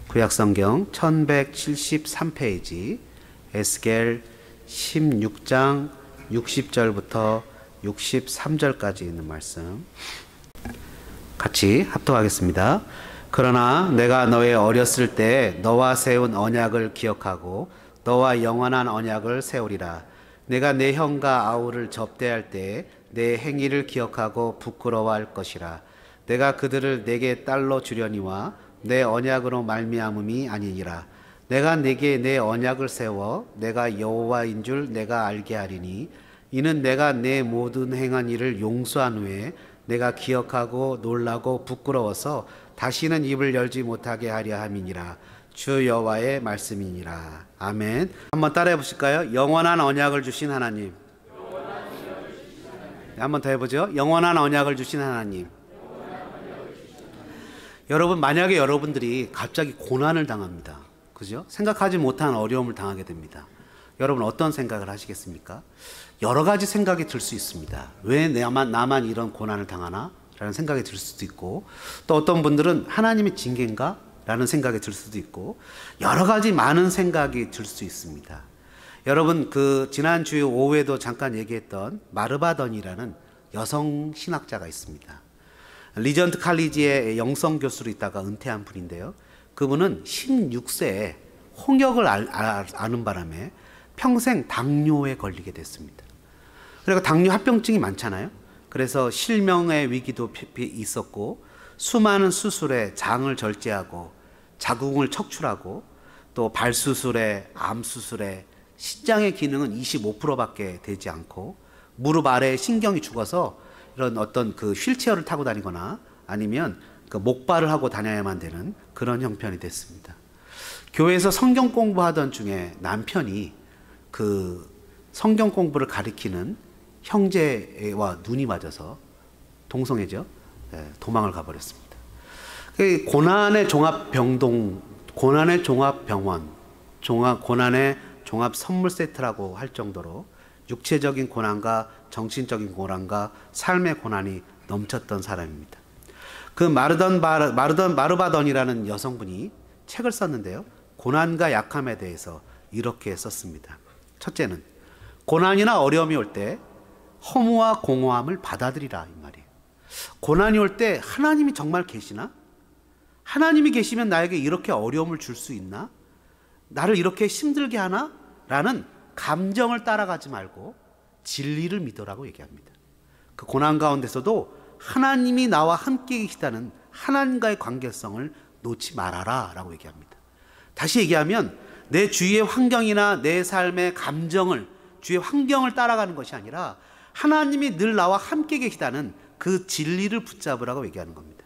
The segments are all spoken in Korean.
구약성경 1173페이지 에스겔 16장 60절부터 63절까지 있는 말씀 같이 합독하겠습니다. 그러나 내가 너의 어렸을 때 너와 세운 언약을 기억하고 너와 영원한 언약을 세우리라. 내가 내 형과 아우를 접대할 때 내 행위를 기억하고 부끄러워할 것이라. 내가 그들을 내게 딸로 주려니와 내 언약으로 말미암음이 아니니라. 내가 내게 내 언약을 세워 내가 여호와인 줄 내가 알게 하리니 이는 내가 내 모든 행한 일을 용서한 후에 내가 기억하고 놀라고 부끄러워서 다시는 입을 열지 못하게 하려 함이니라. 주 여호와의 말씀이니라. 아멘. 한번 따라해 보실까요? 영원한 언약을 주신 하나님. 한번 더 해보죠. 영원한 언약을 주신 하나님. 여러분, 만약에 여러분들이 갑자기 고난을 당합니다. 그죠? 생각하지 못한 어려움을 당하게 됩니다. 여러분 어떤 생각을 하시겠습니까? 여러 가지 생각이 들 수 있습니다. 왜 나만 이런 고난을 당하나? 라는 생각이 들 수도 있고, 또 어떤 분들은 하나님의 징계인가? 라는 생각이 들 수도 있고, 여러 가지 많은 생각이 들 수 있습니다. 여러분, 지난주 오후에도 잠깐 얘기했던 마르바던이라는 여성 신학자가 있습니다. 리전트 칼리지의 영성 교수로 있다가 은퇴한 분인데요. 그분은 16세에 홍역을 아는 바람에 평생 당뇨에 걸리게 됐습니다. 그리고 당뇨 합병증이 많잖아요. 그래서 실명의 위기도 있었고, 수많은 수술에 장을 절제하고 자궁을 척출하고 또 발수술에 암수술에 신장의 기능은 25%밖에 되지 않고 무릎 아래에 신경이 죽어서 이런 어떤 휠체어를 타고 다니거나 아니면 목발을 하고 다녀야만 되는 그런 형편이 됐습니다. 교회에서 성경 공부하던 중에 남편이 성경 공부를 가리키는 형제와 눈이 맞아서 동성애죠. 도망을 가버렸습니다. 고난의 종합병동, 고난의 종합병원, 고난의 종합 선물 세트라고 할 정도로 육체적인 고난과 정신적인 고난과 삶의 고난이 넘쳤던 사람입니다. 마르바던이라는 여성분이 책을 썼는데요. 고난과 약함에 대해서 이렇게 썼습니다. 첫째는 고난이나 어려움이 올 때 허무와 공허함을 받아들이라, 이 말이에요. 고난이 올 때 하나님이 정말 계시나? 하나님이 계시면 나에게 이렇게 어려움을 줄 수 있나? 나를 이렇게 힘들게 하나? 라는 감정을 따라가지 말고 진리를 믿으라고 얘기합니다. 그 고난 가운데서도 하나님이 나와 함께 계시다는 하나님과의 관계성을 놓지 말아라 라고 얘기합니다. 다시 얘기하면 내 주위의 환경이나 내 삶의 감정을, 주위의 환경을 따라가는 것이 아니라 하나님이 늘 나와 함께 계시다는 그 진리를 붙잡으라고 얘기하는 겁니다.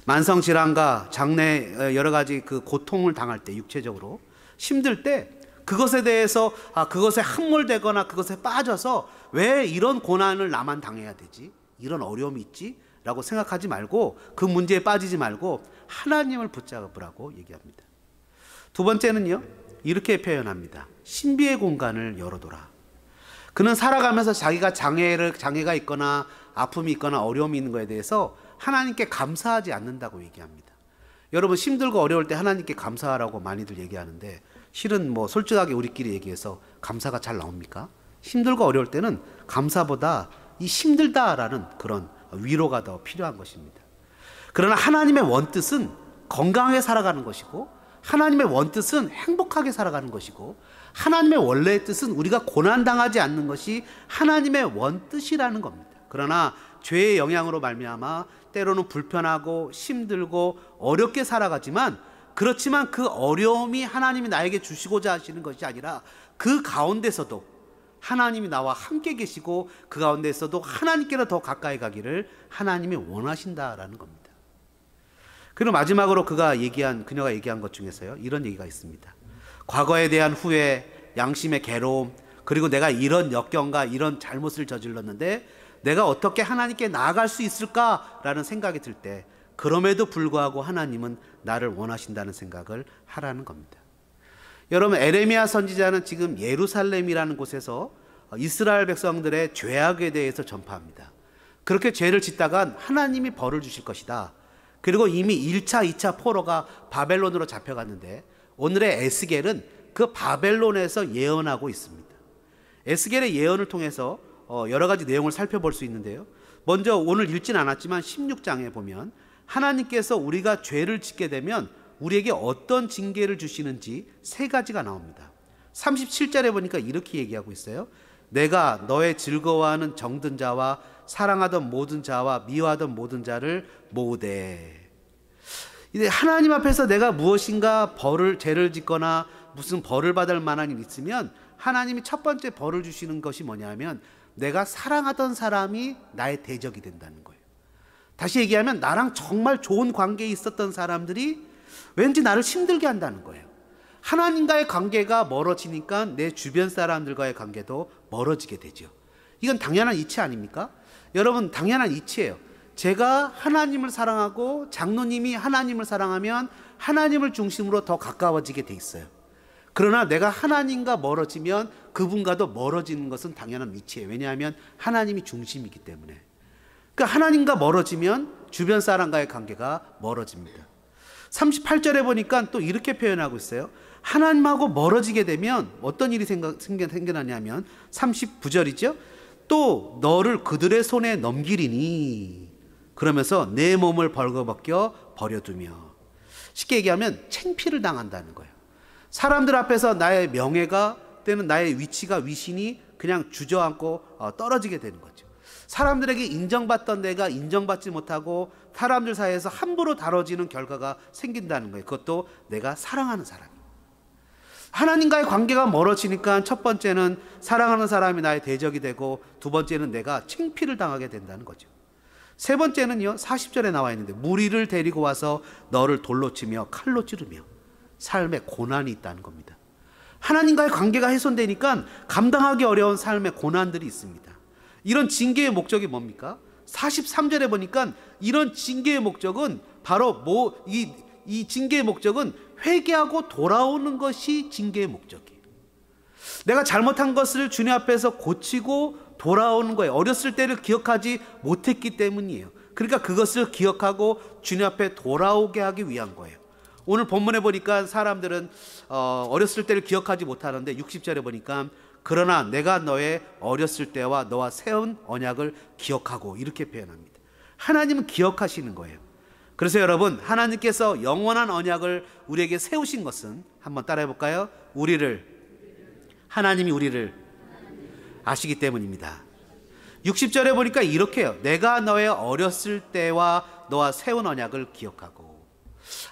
만성질환과 장래 여러 가지 고통을 당할 때, 육체적으로 힘들 때 그것에 대해서 그것에 함몰되거나 그것에 빠져서 왜 이런 고난을 나만 당해야 되지? 이런 어려움이 있지? 라고 생각하지 말고, 그 문제에 빠지지 말고 하나님을 붙잡으라고 얘기합니다. 두 번째는요, 이렇게 표현합니다. 신비의 공간을 열어둬라. 그는 살아가면서 자기가 장애가 있거나 아픔이 있거나 어려움이 있는 것에 대해서 하나님께 감사하지 않는다고 얘기합니다. 여러분, 힘들고 어려울 때 하나님께 감사하라고 많이들 얘기하는데, 실은 솔직하게 우리끼리 얘기해서 감사가 잘 나옵니까? 힘들고 어려울 때는 감사보다 이 힘들다라는 그런 위로가 더 필요한 것입니다. 그러나 하나님의 원뜻은 건강하게 살아가는 것이고, 하나님의 원뜻은 행복하게 살아가는 것이고, 하나님의 원래의 뜻은 우리가 고난당하지 않는 것이 하나님의 원뜻이라는 겁니다. 그러나 죄의 영향으로 말미암아 때로는 불편하고 힘들고 어렵게 살아가지만, 그렇지만 그 어려움이 하나님이 나에게 주시고자 하시는 것이 아니라 그 가운데서도 하나님이 나와 함께 계시고 그 가운데서도 하나님께로 더 가까이 가기를 하나님이 원하신다라는 겁니다. 그리고 마지막으로 그녀가 얘기한 것 중에서요, 이런 얘기가 있습니다. 과거에 대한 후회, 양심의 괴로움, 그리고 내가 이런 역경과 이런 잘못을 저질렀는데 내가 어떻게 하나님께 나아갈 수 있을까라는 생각이 들 때, 그럼에도 불구하고 하나님은 나를 원하신다는 생각을 하라는 겁니다. 여러분, 에레미야 선지자는 지금 예루살렘이라는 곳에서 이스라엘 백성들의 죄악에 대해서 전파합니다. 그렇게 죄를 짓다간 하나님이 벌을 주실 것이다. 그리고 이미 1차, 2차 포로가 바벨론으로 잡혀갔는데 오늘의 에스겔은 그 바벨론에서 예언하고 있습니다. 에스겔의 예언을 통해서 여러 가지 내용을 살펴볼 수 있는데요. 먼저 오늘 읽진 않았지만 16장에 보면 하나님께서 우리가 죄를 짓게 되면 우리에게 어떤 징계를 주시는지 세 가지가 나옵니다. 37절에 보니까 이렇게 얘기하고 있어요. 내가 너의 즐거워하는 정든 자와 사랑하던 모든 자와 미워하던 모든 자를 모으되. 이제 하나님 앞에서 내가 무엇인가 죄를 짓거나 무슨 벌을 받을 만한 일이 있으면 하나님이 첫 번째 벌을 주시는 것이 뭐냐면 내가 사랑하던 사람이 나의 대적이 된다는 거예요. 다시 얘기하면 나랑 정말 좋은 관계에 있었던 사람들이 왠지 나를 힘들게 한다는 거예요. 하나님과의 관계가 멀어지니까 내 주변 사람들과의 관계도 멀어지게 되죠. 이건 당연한 이치 아닙니까? 여러분, 당연한 이치예요. 제가 하나님을 사랑하고 장로님이 하나님을 사랑하면 하나님을 중심으로 더 가까워지게 돼 있어요. 그러나 내가 하나님과 멀어지면 그분과도 멀어지는 것은 당연한 이치예요. 왜냐하면 하나님이 중심이기 때문에. 그러니까 하나님과 멀어지면 주변 사람과의 관계가 멀어집니다. 38절에 보니까 또 이렇게 표현하고 있어요. 하나님하고 멀어지게 되면 어떤 일이 생겨나냐면 39절이죠. 또 너를 그들의 손에 넘기리니 그러면서 내 몸을 벌거벗겨 버려두며. 쉽게 얘기하면 창피를 당한다는 거예요. 사람들 앞에서 나의 명예가 때는 나의 위치가 위신이 그냥 주저앉고 떨어지게 되는 거죠. 사람들에게 인정받던 내가 인정받지 못하고 사람들 사이에서 함부로 다뤄지는 결과가 생긴다는 거예요. 그것도 내가 사랑하는 사람이. 하나님과의 관계가 멀어지니까 첫 번째는 사랑하는 사람이 나의 대적이 되고 두 번째는 내가 창피를 당하게 된다는 거죠. 세 번째는요, 40절에 나와 있는데 무리를 데리고 와서 너를 돌로 치며 칼로 찌르며. 삶의 고난이 있다는 겁니다. 하나님과의 관계가 훼손되니까 감당하기 어려운 삶의 고난들이 있습니다. 이런 징계의 목적이 뭡니까? 43절에 보니까 이런 징계의 목적은 바로 이 징계의 목적은 회개하고 돌아오는 것이 징계의 목적이에요. 내가 잘못한 것을 주님 앞에서 고치고 돌아오는 거예요. 어렸을 때를 기억하지 못했기 때문이에요. 그러니까 그것을 기억하고 주님 앞에 돌아오게 하기 위한 거예요. 오늘 본문에 보니까 사람들은 어렸을 때를 기억하지 못하는데 60절에 보니까 그러나 내가 너의 어렸을 때와 너와 세운 언약을 기억하고 이렇게 표현합니다. 하나님은 기억하시는 거예요. 그래서 여러분, 하나님께서 영원한 언약을 우리에게 세우신 것은 한번 따라해 볼까요? 하나님이 우리를 아시기 때문입니다. 60절에 보니까 이렇게 해요. 내가 너의 어렸을 때와 너와 세운 언약을 기억하고.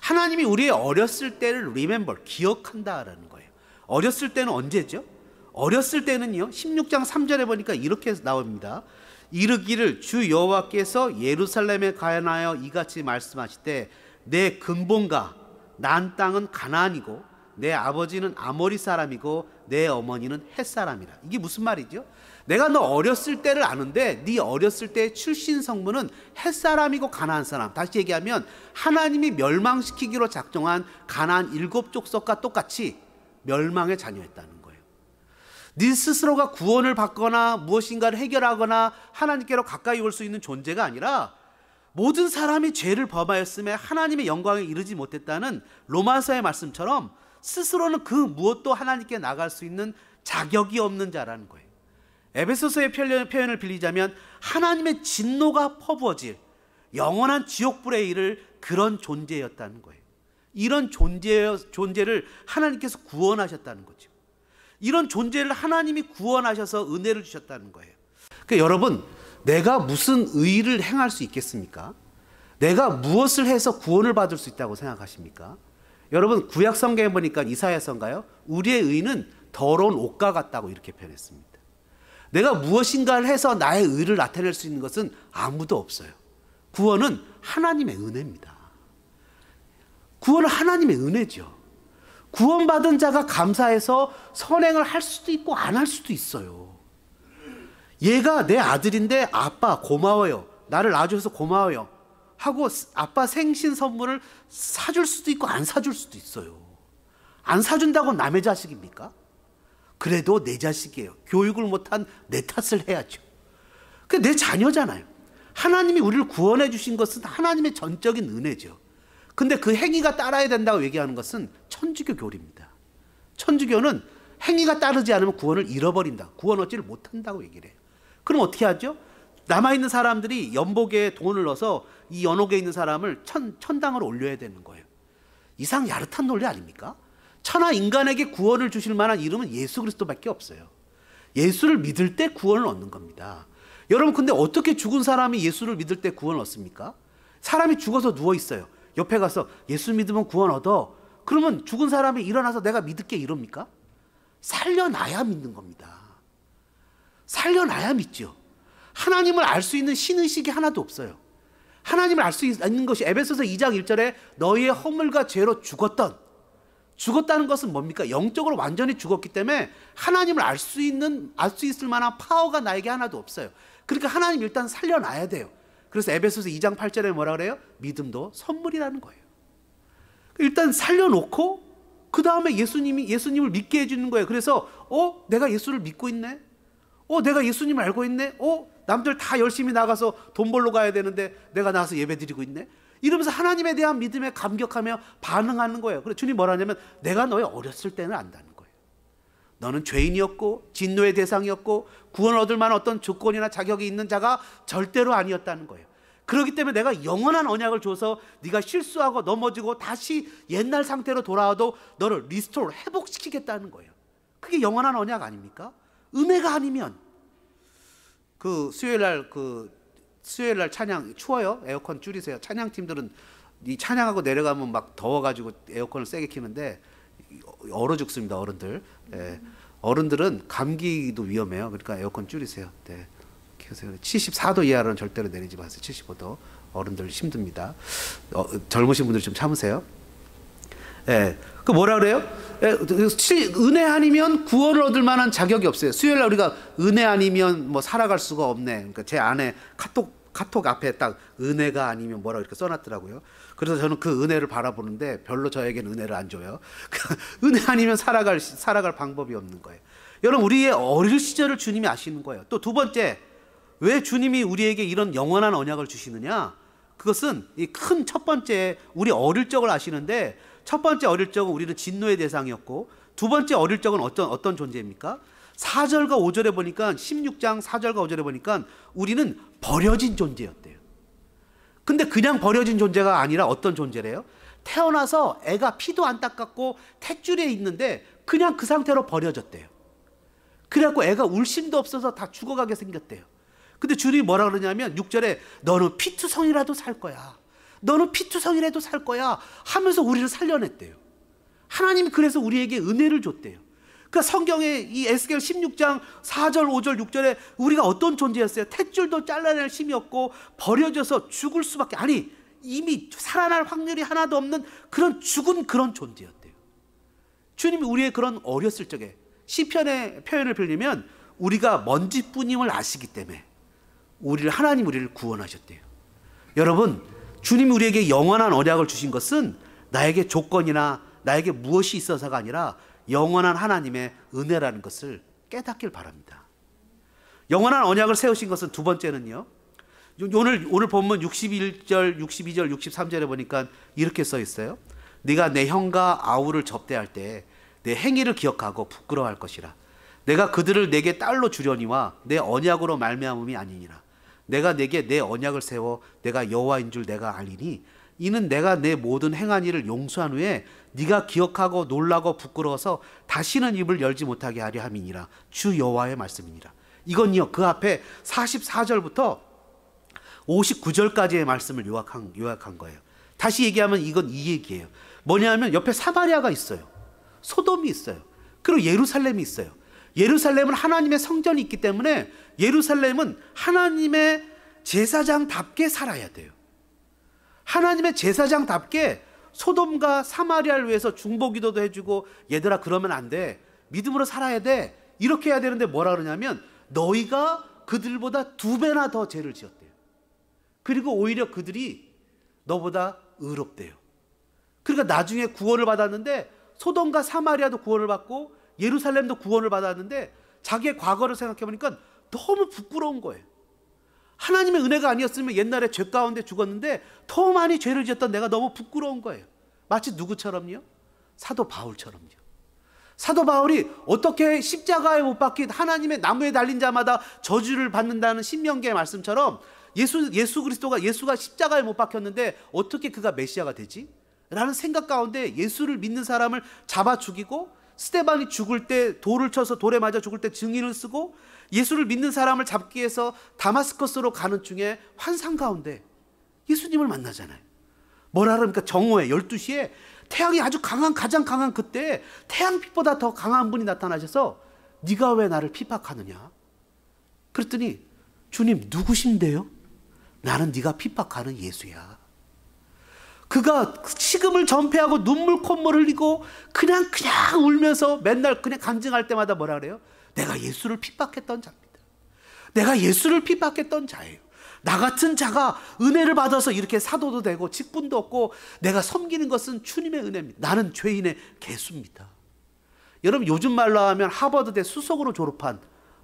하나님이 우리의 어렸을 때를 remember, 기억한다라는 거예요. 어렸을 때는 언제죠? 어렸을 때는요, 16장 3절에 보니까 이렇게 나옵니다. 이르기를 주 여호와께서 예루살렘에 관하여 이같이 말씀하시되 내 근본가 난 땅은 가나안이고 내 아버지는 아모리 사람이고 내 어머니는 헷 사람이라. 이게 무슨 말이죠? 내가 너 어렸을 때를 아는데 네 어렸을 때의 출신 성분은 헷 사람이고 가나안 사람. 다시 얘기하면 하나님이 멸망시키기로 작정한 가나안 7족속과 똑같이 멸망의 자녀였다는 거예요. 네 스스로가 구원을 받거나 무엇인가를 해결하거나 하나님께로 가까이 올 수 있는 존재가 아니라 모든 사람이 죄를 범하였음에 하나님의 영광에 이르지 못했다는 로마서의 말씀처럼 스스로는 그 무엇도 하나님께 나갈 수 있는 자격이 없는 자라는 거예요. 에베소서의 표현을 빌리자면 하나님의 진노가 퍼부어질 영원한 지옥불에 이를 그런 존재였다는 거예요. 이런 존재를 하나님께서 구원하셨다는 거죠. 이런 존재를 하나님이 구원하셔서 은혜를 주셨다는 거예요. 그러니까 여러분, 내가 무슨 의를 행할 수 있겠습니까? 내가 무엇을 해서 구원을 받을 수 있다고 생각하십니까? 여러분, 구약 성경에 보니까 이사야서인가요? 우리의 의는 더러운 옷과 같다고 이렇게 표현했습니다. 내가 무엇인가를 해서 나의 의를 나타낼 수 있는 것은 아무도 없어요. 구원은 하나님의 은혜입니다. 구원은 하나님의 은혜죠. 구원받은 자가 감사해서 선행을 할 수도 있고 안 할 수도 있어요. 얘가 내 아들인데 아빠 고마워요. 나를 낳아줘서 고마워요. 하고 아빠 생신 선물을 사줄 수도 있고 안 사줄 수도 있어요. 안 사준다고 남의 자식입니까? 그래도 내 자식이에요. 교육을 못한 내 탓을 해야죠. 그게 내 자녀잖아요. 하나님이 우리를 구원해 주신 것은 하나님의 전적인 은혜죠. 근데 그 행위가 따라야 된다고 얘기하는 것은 천주교 교리입니다. 천주교는 행위가 따르지 않으면 구원을 잃어버린다, 구원 얻지를 못한다고 얘기를 해요. 그럼 어떻게 하죠? 남아있는 사람들이 연복에 돈을 넣어서 이 연옥에 있는 사람을 천당으로 올려야 되는 거예요. 이상 야릇한 논리 아닙니까? 천하 인간에게 구원을 주실 만한 이름은 예수 그리스도밖에 없어요. 예수를 믿을 때 구원을 얻는 겁니다. 여러분, 근데 어떻게 죽은 사람이 예수를 믿을 때 구원을 얻습니까? 사람이 죽어서 누워 있어요. 옆에 가서 예수 믿으면 구원 얻어. 그러면 죽은 사람이 일어나서 내가 믿을게 이럽니까? 살려놔야 믿는 겁니다. 살려놔야 믿죠. 하나님을 알 수 있는 신의식이 하나도 없어요. 하나님을 알 수 있는 것이 에베소서 2장 1절에 너희의 허물과 죄로 죽었다는 것은 뭡니까? 영적으로 완전히 죽었기 때문에 하나님을 알 수 있을 만한 파워가 나에게 하나도 없어요. 그러니까 하나님 일단 살려놔야 돼요. 그래서 에베소서 2장 8절에 뭐라 그래요? 믿음도 선물이라는 거예요. 일단 살려놓고 그 다음에 예수님을 믿게 해주는 거예요. 그래서 내가 예수를 믿고 있네. 내가 예수님을 알고 있네. 남들 다 열심히 나가서 돈 벌러 가야 되는데 내가 나와서 예배 드리고 있네. 이러면서 하나님에 대한 믿음에 감격하며 반응하는 거예요. 그래서 주님 뭐라 하냐면 내가 너의 어렸을 때는 안다는 거예요. 너는 죄인이었고 진노의 대상이었고 구원을 얻을 만한 어떤 조건이나 자격이 있는 자가 절대로 아니었다는 거예요. 그렇기 때문에 내가 영원한 언약을 줘서 네가 실수하고 넘어지고 다시 옛날 상태로 돌아와도 너를 리스토어, 회복시키겠다는 거예요. 그게 영원한 언약 아닙니까? 은혜가 아니면 수요일날 찬양 추워요. 에어컨 줄이세요. 찬양팀들은 이 찬양하고 내려가면 막 더워가지고 에어컨을 세게 키는데 얼어 죽습니다. 어른들. 어른들은 감기도 위험해요. 그러니까 에어컨 줄이세요. 네. 74도 이하로는 절대로 내리지 마세요. 75도. 어른들 힘듭니다. 젊으신 분들 좀 참으세요. 그 뭐라 그래요? 은혜 아니면 구원을 얻을 만한 자격이 없어요. 수요일날 우리가 은혜 아니면 뭐 살아갈 수가 없네. 그러니까 제 안에 카톡 앞에 딱 은혜가 아니면 뭐라고 이렇게 써놨더라고요. 그래서 저는 그 은혜를 바라보는데 별로 저에게는 은혜를 안 줘요. 은혜 아니면 살아갈 방법이 없는 거예요. 여러분, 우리의 어릴 시절을 주님이 아시는 거예요. 또 두 번째, 왜 주님이 우리에게 이런 영원한 언약을 주시느냐? 그것은 이 큰 첫 번째, 우리 어릴 적을 아시는데 첫 번째 어릴 적은 우리는 진노의 대상이었고 두 번째 어릴 적은 어떤 존재입니까? 4절과 5절에 보니까 16장 4절과 5절에 보니까 우리는 버려진 존재였대요. 근데 그냥 버려진 존재가 아니라 어떤 존재래요? 태어나서 애가 피도 안 닦았고 탯줄에 있는데 그냥 그 상태로 버려졌대요. 그래갖고 애가 울심도 없어서 다 죽어가게 생겼대요. 근데 주님이 뭐라 그러냐면 6절에 너는 피투성이라도 살 거야. 너는 피투성이라도 살 거야 하면서 우리를 살려냈대요. 하나님이 그래서 우리에게 은혜를 줬대요. 그러니까 성경에 이 에스겔 16장 4절 5절 6절에 우리가 어떤 존재였어요? 탯줄도 잘라낼 힘이 없고 버려져서 죽을 수밖에, 아니 이미 살아날 확률이 하나도 없는 그런 죽은 그런 존재였대요. 주님이 우리의 그런 어렸을 적에 시편의 표현을 빌리면 우리가 먼지뿐임을 아시기 때문에 하나님 우리를 구원하셨대요. 여러분, 주님이 우리에게 영원한 언약을 주신 것은 나에게 조건이나 나에게 무엇이 있어서가 아니라 영원한 하나님의 은혜라는 것을 깨닫길 바랍니다. 영원한 언약을 세우신 것은 두 번째는요, 오늘 본문 61절, 62절, 63절에 보니까 이렇게 써 있어요. 네가 내 형과 아우를 접대할 때 내 행위를 기억하고 부끄러워할 것이라. 내가 그들을 내게 딸로 주려니와 내 언약으로 말미암음이 아니니라. 내가 내게 내 언약을 세워 내가 여호와인 줄 내가 알리니 이는 내가 내 모든 행한 일을 용서한 후에 네가 기억하고 놀라고 부끄러워서 다시는 입을 열지 못하게 하려 함이니라. 주 여호와의 말씀이니라. 이건요, 그 앞에 44절부터 59절까지의 말씀을 요약한 거예요. 다시 얘기하면 이건 이 얘기예요. 뭐냐면 옆에 사마리아가 있어요. 소돔이 있어요. 그리고 예루살렘이 있어요. 예루살렘은 하나님의 성전이 있기 때문에 예루살렘은 하나님의 제사장답게 살아야 돼요. 하나님의 제사장답게 소돔과 사마리아를 위해서 중보기도도 해주고, 얘들아 그러면 안 돼, 믿음으로 살아야 돼, 이렇게 해야 되는데 뭐라 그러냐면 너희가 그들보다 2배나 더 죄를 지었대요. 그리고 오히려 그들이 너보다 의롭대요. 그러니까 나중에 구원을 받았는데 소돔과 사마리아도 구원을 받고 예루살렘도 구원을 받았는데 자기의 과거를 생각해 보니까 너무 부끄러운 거예요. 하나님의 은혜가 아니었으면 옛날에 죄 가운데 죽었는데 더 많이 죄를 지었던 내가 너무 부끄러운 거예요. 마치 누구처럼요? 사도 바울처럼요. 사도 바울이 어떻게 십자가에 못 박힌 하나님의 나무에 달린 자마다 저주를 받는다는 신명기의 말씀처럼 예수가 십자가에 못 박혔는데 어떻게 그가 메시아가 되지? 라는 생각 가운데 예수를 믿는 사람을 잡아 죽이고, 스데반이 죽을 때 돌을 쳐서 돌에 맞아 죽을 때 증인을 쓰고, 예수를 믿는 사람을 잡기 위해서 다마스커스로 가는 중에 환상 가운데 예수님을 만나잖아요. 뭐라 그럽니까? 정오에 12시에 태양이 아주 가장 강한 그때 태양빛보다 더 강한 분이 나타나셔서 네가 왜 나를 핍박하느냐? 그랬더니 주님 누구신데요? 나는 네가 핍박하는 예수야. 그가 식음을 전폐하고 눈물 콧물 흘리고 그냥 울면서 맨날 그냥 간증할 때마다 뭐라 그래요? 내가 예수를 핍박했던 자입니다. 내가 예수를 핍박했던 자예요. 나 같은 자가 은혜를 받아서 이렇게 사도도 되고 직분도 얻고 내가 섬기는 것은 주님의 은혜입니다. 나는 죄인의 개수입니다. 여러분 요즘 말로 하면 하버드대 수석으로 졸업한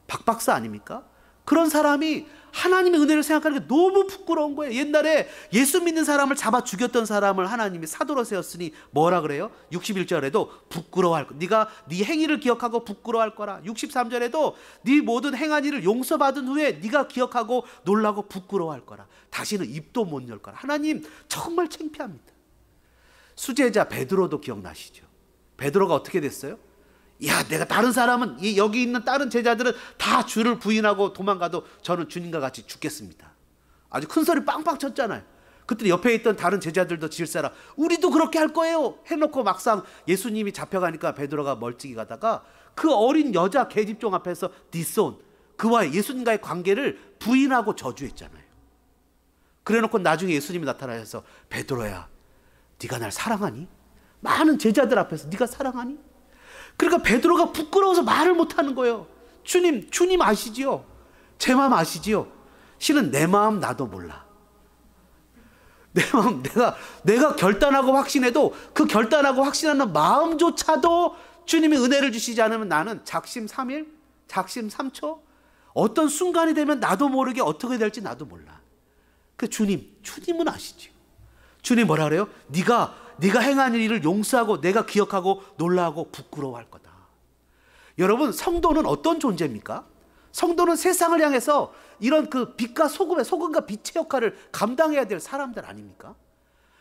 박 박사 아닙니까? 그런 사람이 하나님의 은혜를 생각하는 게 너무 부끄러운 거예요. 옛날에 예수 믿는 사람을 잡아 죽였던 사람을 하나님이 사도로 세웠으니 뭐라 그래요? 61절에도 부끄러워할 거. 네가 네 행위를 기억하고 부끄러워할 거라. 63절에도 네 모든 행한 일을 용서받은 후에 네가 기억하고 놀라고 부끄러워할 거라. 다시는 입도 못 열 거라. 하나님 정말 창피합니다. 수제자 베드로도 기억나시죠? 베드로가 어떻게 됐어요? 야, 내가 다른 사람은 여기 있는 다른 제자들은 다 주를 부인하고 도망가도 저는 주님과 같이 죽겠습니다. 아주 큰 소리 빵빵 쳤잖아요. 그때 옆에 있던 다른 제자들도 질세라 우리도 그렇게 할 거예요 해놓고 막상 예수님이 잡혀가니까 베드로가 멀찍이 가다가 그 어린 여자 계집종 앞에서 디스온 그와의 예수님과의 관계를 부인하고 저주했잖아요. 그래놓고 나중에 예수님이 나타나셔서 베드로야 네가 날 사랑하니? 많은 제자들 앞에서 네가 사랑하니? 그러니까 베드로가 부끄러워서 말을 못하는 거예요. 주님 아시지요? 제 마음 아시지요? 실은 내 마음 나도 몰라. 내 마음 내가 결단하고 확신해도 그 결단하고 확신하는 마음조차도 주님이 은혜를 주시지 않으면 나는 작심 3일, 작심 3초 어떤 순간이 되면 나도 모르게 어떻게 될지 나도 몰라. 그 주님은 아시지요. 주님 뭐라 그래요? 네가 행한 일을 용서하고 내가 기억하고 놀라고 부끄러워할 거다. 여러분 성도는 어떤 존재입니까? 성도는 세상을 향해서 이런 그 빛과 소금과 빛의 역할을 감당해야 될 사람들 아닙니까?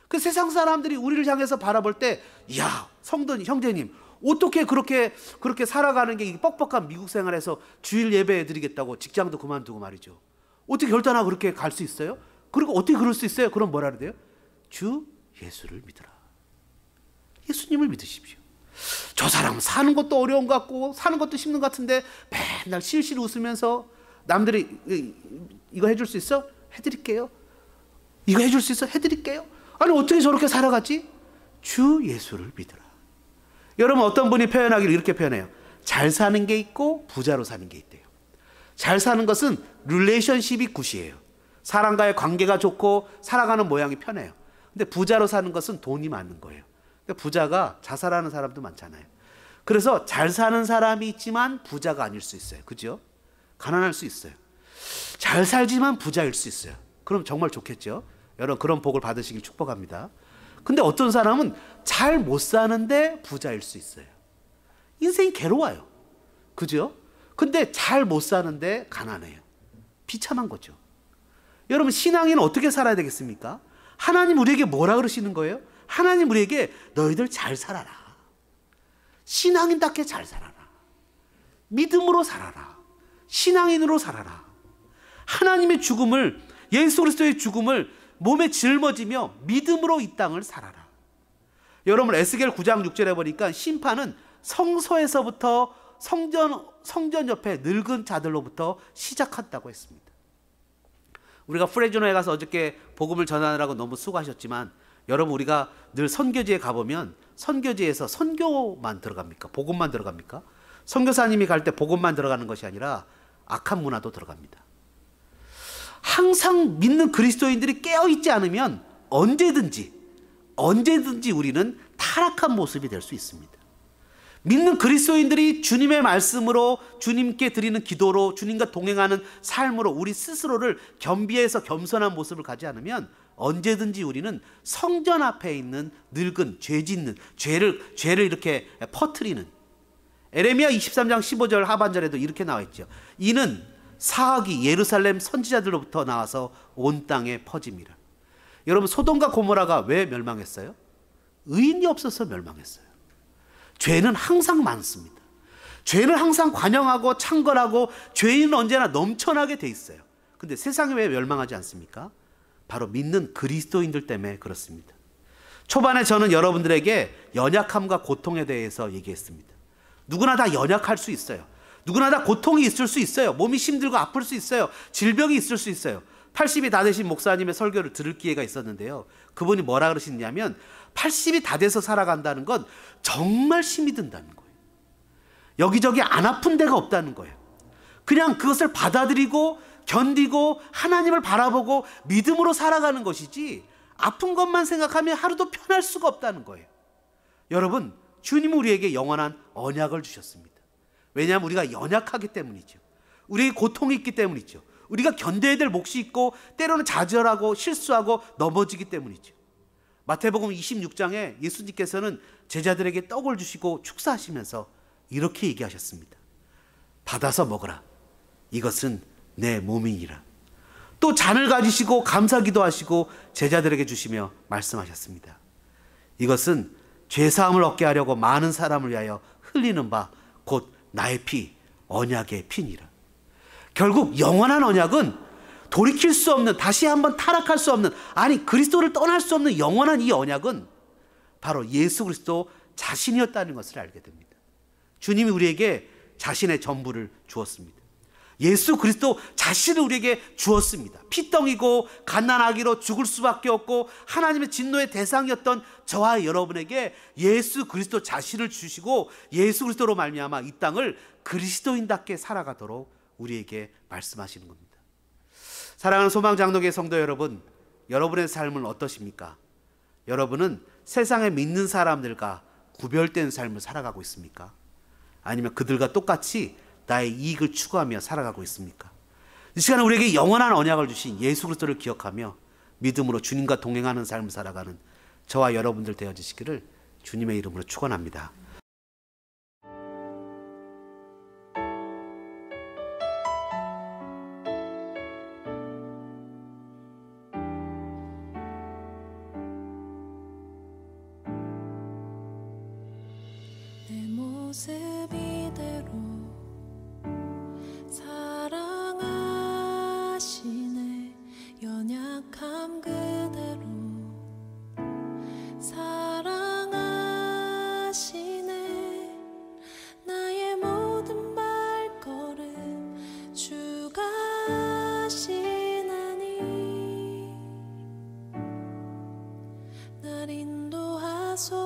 그 세상 사람들이 우리를 향해서 바라볼 때 야 성도님 형제님 어떻게 그렇게 살아가는 게 뻑뻑한 미국 생활에서 주일 예배 드리겠다고 직장도 그만두고 말이죠. 어떻게 결단하고 그렇게 갈 수 있어요? 그리고 어떻게 그럴 수 있어요? 그럼 뭐라 그래요? 주 예수를 믿으라. 예수님을 믿으십시오. 저 사람은 사는 것도 어려운 것 같고 사는 것도 힘든 것 같은데 맨날 실실 웃으면서 남들이 이거 해줄 수 있어? 해드릴게요. 이거 해줄 수 있어? 해드릴게요. 아니 어떻게 저렇게 살아갔지? 주 예수를 믿으라. 여러분 어떤 분이 표현하기를 이렇게 표현해요. 잘 사는 게 있고 부자로 사는 게 있대요. 잘 사는 것은 릴레이션십이 굿이에요. 사람과의 관계가 좋고 살아가는 모양이 편해요. 근데 부자로 사는 것은 돈이 많은 거예요. 근데 부자가 자살하는 사람도 많잖아요. 그래서 잘 사는 사람이 있지만 부자가 아닐 수 있어요. 그죠? 가난할 수 있어요. 잘 살지만 부자일 수 있어요. 그럼 정말 좋겠죠? 여러분 그런 복을 받으시길 축복합니다. 근데 어떤 사람은 잘 못 사는데 부자일 수 있어요. 인생이 괴로워요. 그죠? 근데 잘 못 사는데 가난해요. 비참한 거죠. 여러분 신앙인은 어떻게 살아야 되겠습니까? 하나님 우리에게 뭐라 그러시는 거예요? 하나님 우리에게 너희들 잘 살아라. 신앙인답게 잘 살아라. 믿음으로 살아라. 신앙인으로 살아라. 하나님의 죽음을 예수 그리스도의 죽음을 몸에 짊어지며 믿음으로 이 땅을 살아라. 여러분 에스겔 9장 6절에 보니까 심판은 성소에서부터 성전 옆에 늙은 자들로부터 시작한다고 했습니다. 우리가 프레즈노에 가서 어저께 복음을 전하느라고 너무 수고하셨지만 여러분 우리가 늘 선교지에 가보면 선교지에서 선교만 들어갑니까? 복음만 들어갑니까? 선교사님이 갈 때 복음만 들어가는 것이 아니라 악한 문화도 들어갑니다. 항상 믿는 그리스도인들이 깨어있지 않으면 언제든지 우리는 타락한 모습이 될 수 있습니다. 믿는 그리스도인들이 주님의 말씀으로, 주님께 드리는 기도로, 주님과 동행하는 삶으로 우리 스스로를 겸비해서 겸손한 모습을 가지 않으면 언제든지 우리는 성전 앞에 있는 늙은, 죄 짓는, 죄를 이렇게 퍼뜨리는, 에레미야 23장 15절 하반절에도 이렇게 나와 있죠. 이는 사악이 예루살렘 선지자들로부터 나와서 온 땅에 퍼짐이라. 여러분, 소돔과 고모라가 왜 멸망했어요? 의인이 없어서 멸망했어요. 죄는 항상 많습니다. 죄는 항상 관영하고 창궐하고 죄인은 언제나 넘쳐나게 돼 있어요. 근데 세상이 왜 멸망하지 않습니까? 바로 믿는 그리스도인들 때문에 그렇습니다. 초반에 저는 여러분들에게 연약함과 고통에 대해서 얘기했습니다. 누구나 다 연약할 수 있어요. 누구나 다 고통이 있을 수 있어요. 몸이 힘들고 아플 수 있어요. 질병이 있을 수 있어요. 80이 다 되신 목사님의 설교를 들을 기회가 있었는데요. 그분이 뭐라 그러시냐면 80이 다 돼서 살아간다는 건 정말 힘이 든다는 거예요. 여기저기 안 아픈 데가 없다는 거예요. 그냥 그것을 받아들이고 견디고 하나님을 바라보고 믿음으로 살아가는 것이지, 아픈 것만 생각하면 하루도 편할 수가 없다는 거예요. 여러분, 주님은 우리에게 영원한 언약을 주셨습니다. 왜냐하면 우리가 연약하기 때문이죠. 우리에게 고통이 있기 때문이죠. 우리가 견뎌야 될 몫이 있고 때로는 좌절하고 실수하고 넘어지기 때문이죠. 마태복음 26장에 예수님께서는 제자들에게 떡을 주시고 축사하시면서 이렇게 얘기하셨습니다. 받아서 먹으라. 이것은 내 몸이니라. 또 잔을 가지시고 감사기도 하시고 제자들에게 주시며 말씀하셨습니다. 이것은 죄사함을 얻게 하려고 많은 사람을 위하여 흘리는 바 곧 나의 피, 언약의 피니라. 결국 영원한 언약은 돌이킬 수 없는, 다시 한번 타락할 수 없는, 아니 그리스도를 떠날 수 없는 영원한 이 언약은 바로 예수 그리스도 자신이었다는 것을 알게 됩니다. 주님이 우리에게 자신의 전부를 주었습니다. 예수 그리스도 자신을 우리에게 주었습니다. 피덩이고 갓난아기로 죽을 수밖에 없고 하나님의 진노의 대상이었던 저와 여러분에게 예수 그리스도 자신을 주시고 예수 그리스도로 말미암아 이 땅을 그리스도인답게 살아가도록 우리에게 말씀하시는 겁니다. 사랑하는 소망장로교회 성도 여러분, 여러분의 삶은 어떠십니까? 여러분은 세상에 믿는 사람들과 구별된 삶을 살아가고 있습니까? 아니면 그들과 똑같이 나의 이익을 추구하며 살아가고 있습니까? 이 시간에 우리에게 영원한 언약을 주신 예수 그리스도를 기억하며 믿음으로 주님과 동행하는 삶을 살아가는 저와 여러분들 되어주시기를 주님의 이름으로 축원합니다. 내 모습 이대로 사랑하시네. 연약함 그대로 사랑하시네. 나의 모든 발걸음 주가 하시나니 날 인도하소서.